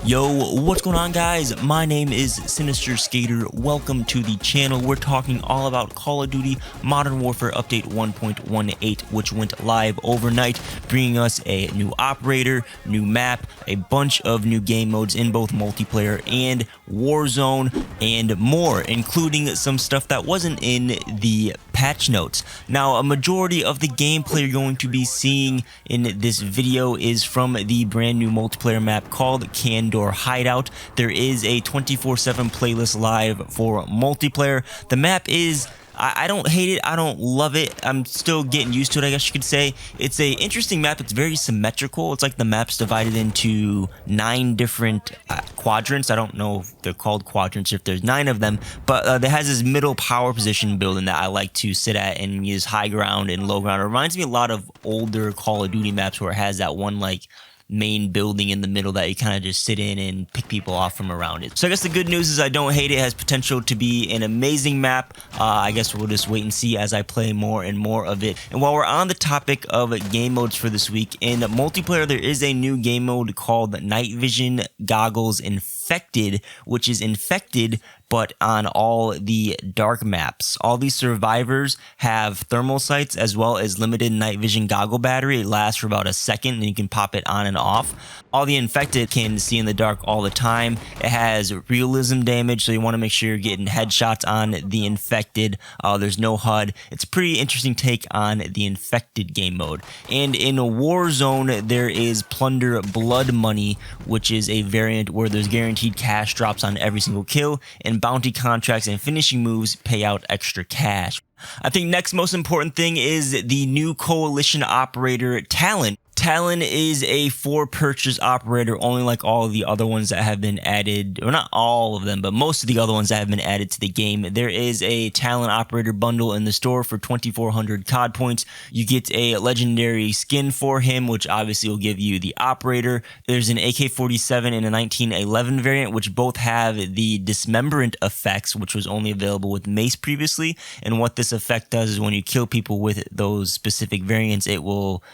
Yo, what's going on, guys? My name is Sinister Skater. Welcome to the channel. We're talking all about Call of Duty Modern Warfare Update 1.18, which went live overnight, bringing us a new operator, new map, a bunch of new game modes in both multiplayer and Warzone, and more, including some stuff that wasn't in the patch notes. Now, a majority of the gameplay you're going to be seeing in this video is from the brand new multiplayer map called Khandor Hideout. There is a 24/7 playlist live for multiplayer. The map is, I don't hate it, I don't love it, I'm still getting used to it, I guess you could say. It's a interesting map. It's very symmetrical. It's like the map's divided into 9 different quadrants. I don't know if they're called quadrants, if there's 9 of them, but it has this middle power position building that I like to sit at and use high ground and low ground. It reminds me a lot of older Call of Duty maps where it has that one like main building in the middle that you kind of just sit in and pick people off from around it. So I guess the good news is I don't hate it. It has potential to be an amazing map. I guess we'll just wait and see as I play more and more of it. And while we're on the topic of game modes for this week, in multiplayer there is a new game mode called Night Vision Goggles Infected, which is infected but on all the dark maps. All these survivors have thermal sights as well as limited night vision goggle battery. It lasts for about a second and you can pop it on and off. All the infected can see in the dark all the time. It has realism damage, so you want to make sure you're getting headshots on the infected. There's no HUD. It's a pretty interesting take on the infected game mode. And in Warzone, there is Plunder Blood Money, which is a variant where there's guaranteed cash drops on every single kill, and bounty contracts and finishing moves pay out extra cash. I think next most important thing is the new coalition operator Talon. Talon is a for purchase operator, only like all of the other ones that have been added, or not all of them, but most of the other ones that have been added to the game. There is a Talon operator bundle in the store for 2,400 COD points. You get a legendary skin for him, which obviously will give you the operator. There's an AK-47 and a 1911 variant, which both have the dismemberment effects, which was only available with Mace previously. And what this effect does is when you kill people with those specific variants, it will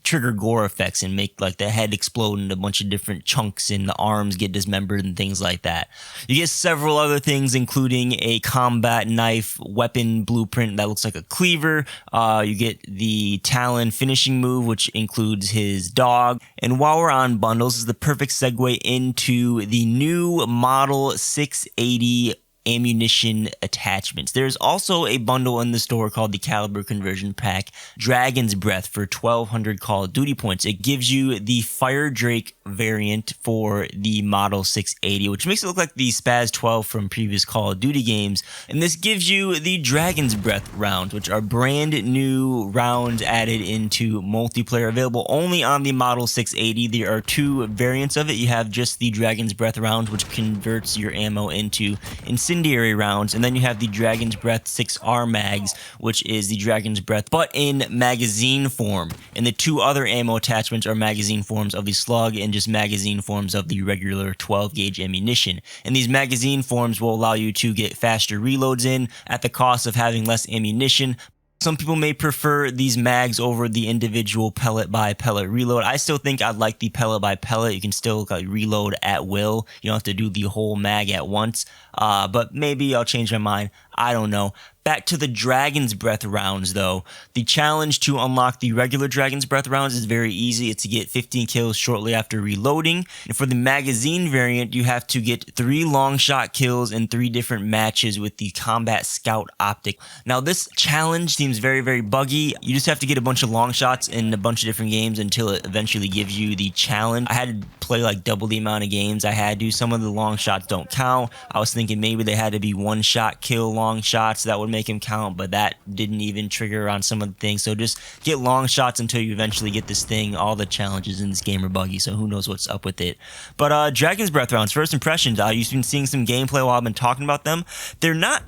trigger gore effects and make like the head explode in a bunch of different chunks and the arms get dismembered and things like that. You get several other things, including a combat knife weapon blueprint that looks like a cleaver. You get the Talon finishing move, which includes his dog. And while we're on bundles, this is the perfect segue into the new Model 680 ammunition attachments. There's also a bundle in the store called the Caliber Conversion Pack Dragon's Breath for 1,200 Call of Duty points. It gives you the Fire Drake variant for the Model 680, which makes it look like the Spaz 12 from previous Call of Duty games. And this gives you the Dragon's Breath rounds, which are brand new rounds added into multiplayer, available only on the Model 680. There are 2 variants of it. You have just the Dragon's Breath round, which converts your ammo into incendiary rounds, and then you have the Dragon's Breath 6R mags, which is the Dragon's Breath but in magazine form. And the 2 other ammo attachments are magazine forms of the slug and just magazine forms of the regular 12 gauge ammunition. And these magazine forms will allow you to get faster reloads in at the cost of having less ammunition. Some people may prefer these mags over the individual pellet by pellet reload. I still think I'd like the pellet by pellet. You can still reload at will. You don't have to do the whole mag at once. But maybe I'll change my mind. I don't know. Back to the Dragon's Breath rounds, though. The challenge to unlock the regular Dragon's Breath rounds is very easy. It's to get 15 kills shortly after reloading. And for the magazine variant, you have to get 3 long shot kills in 3 different matches with the Combat Scout optic. Now, this challenge seems very, very buggy. You just have to get a bunch of long shots in a bunch of different games until it eventually gives you the challenge. I had to play like double the amount of games I had to. Some of the long shots don't count. I was thinking maybe they had to be 1-shot kill long shots that would make him count, but that didn't even trigger on some of the things. So just get long shots until you eventually get this thing. All the challenges in this game are buggy, so who knows what's up with it. But Dragon's Breath rounds, first impressions, you've been seeing some gameplay while I've been talking about them. They're not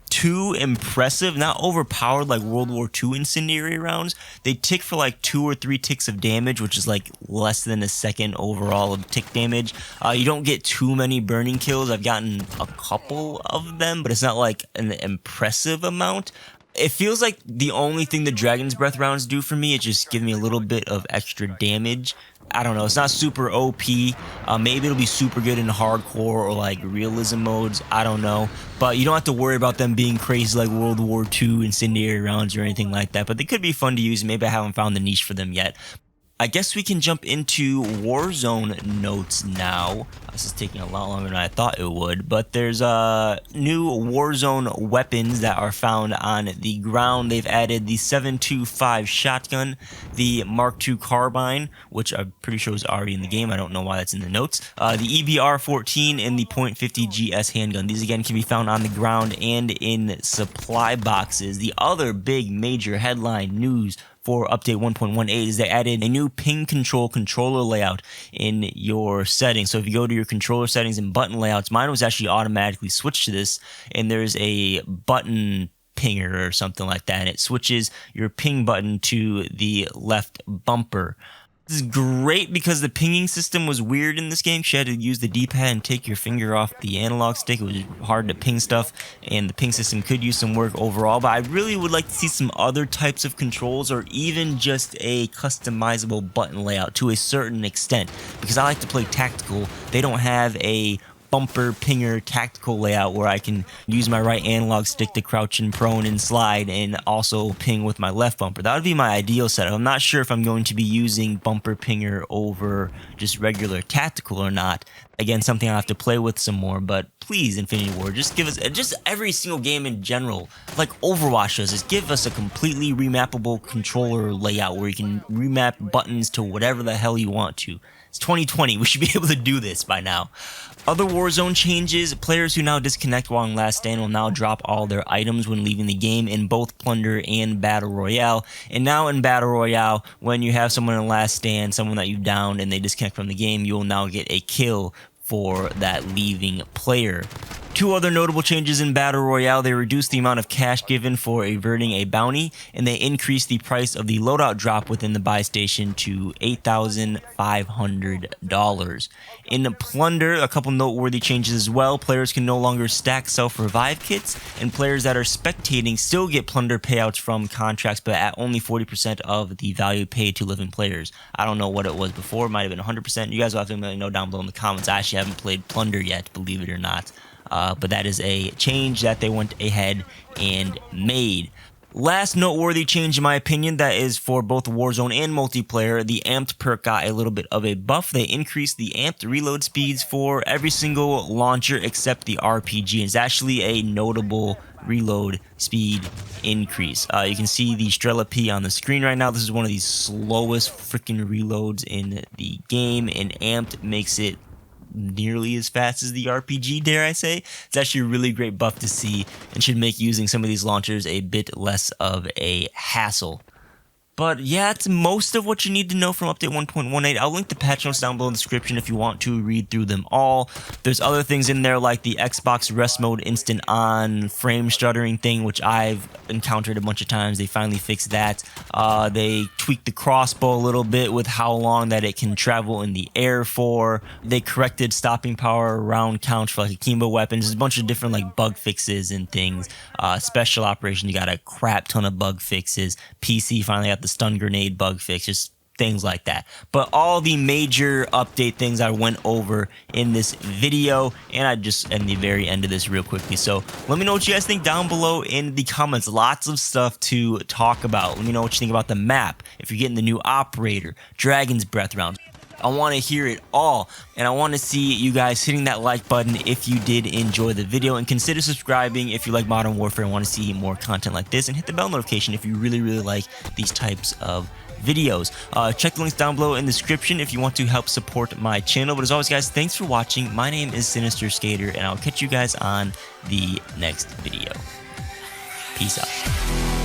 too impressive, not overpowered like World War II incendiary rounds. They tick for like 2 or 3 ticks of damage, which is like less than a second overall of tick damage. You don't get too many burning kills. I've gotten a couple of them, but it's not like an impressive amount. It feels like the only thing the Dragon's Breath rounds do for me is just give me a little bit of extra damage. I don't know, it's not super OP. Maybe it'll be super good in hardcore or like realism modes, I don't know. But you don't have to worry about them being crazy like World War II incendiary rounds or anything like that. But they could be fun to use. Maybe I haven't found the niche for them yet. I guess we can jump into Warzone notes now. This is taking a lot longer than I thought it would, but there's new Warzone weapons that are found on the ground. They've added the 7.25 shotgun, the Mark II carbine, which I'm pretty sure is already in the game. I don't know why that's in the notes. The EBR-14 and the .50 GS handgun. These again can be found on the ground and in supply boxes. The other big major headline news for update 1.18 is they added a new ping control controller layout in your settings. So if you go to your controller settings and button layouts, mine was actually automatically switched to this, and there's a button pinger or something like that, and it switches your ping button to the left bumper. This is great because the pinging system was weird in this game. You had to use the D-pad and take your finger off the analog stick. It was hard to ping stuff, and the ping system could use some work overall, but I really would like to see some other types of controls or even just a customizable button layout to a certain extent, because I like to play tactical. They don't have a bumper pinger tactical layout where I can use my right analog stick to crouch and prone and slide and also ping with my left bumper. That would be my ideal setup. I'm not sure if I'm going to be using bumper pinger over just regular tactical or not. Again, something I'll have to play with some more, but please, Infinity Ward, just give us, just every single game in general, like Overwatch does, just give us a completely remappable controller layout where you can remap buttons to whatever the hell you want to. It's 2020, we should be able to do this by now. Other Warzone changes: players who now disconnect while in Last Stand will now drop all their items when leaving the game in both Plunder and Battle Royale. And now in Battle Royale, when you have someone in Last Stand, someone that you've downed, and they disconnect from the game, you will now get a kill for that leaving player. Two other notable changes in Battle Royale: they reduced the amount of cash given for averting a bounty, and they increased the price of the loadout drop within the buy station to $8,500. In Plunder, a couple noteworthy changes as well. Players can no longer stack self-revive kits, and players that are spectating still get Plunder payouts from contracts, but at only 40% of the value paid to living players. I don't know what it was before. It might have been 100%. You guys will have to let me know down below in the comments. I actually haven't played Plunder yet, believe it or not. But that is a change that they went ahead and made. Last noteworthy change, in my opinion, that is for both Warzone and multiplayer: the amped perk got a little bit of a buff. They increased the amped reload speeds for every single launcher except the RPG. It's actually a notable reload speed increase. You can see the Strela P on the screen right now. This is one of the slowest freaking reloads in the game, and amped makes it nearly as fast as the RPG, dare I say. It's actually a really great buff to see and should make using some of these launchers a bit less of a hassle. But yeah, that's most of what you need to know from update 1.18. I'll link the patch notes down below in the description if you want to read through them all. There's other things in there like the Xbox rest mode instant on frame stuttering thing, which I've encountered a bunch of times. They finally fixed that. They tweaked the crossbow a little bit with how long that it can travel in the air for. They corrected stopping power round count for like akimbo weapons. There's a bunch of different like bug fixes and things. Special operation, you got a crap ton of bug fixes. PC finally got the stun grenade bug fix, just things like that. But all the major update things I went over in this video, and I just end the very end of this real quickly. So let me know what you guys think down below in the comments. Lots of stuff to talk about. Let me know what you think about the map, if you're getting the new operator, Dragon's Breath rounds. I want to hear it all, and I want to see you guys hitting that like button if you did enjoy the video, and consider subscribing if you like Modern Warfare and want to see more content like this, and hit the bell notification if you really like these types of videos. Check the links down below in the description if you want to help support my channel. But as always, guys, thanks for watching. My name is Sinister Skater, and I'll catch you guys on the next video. Peace out.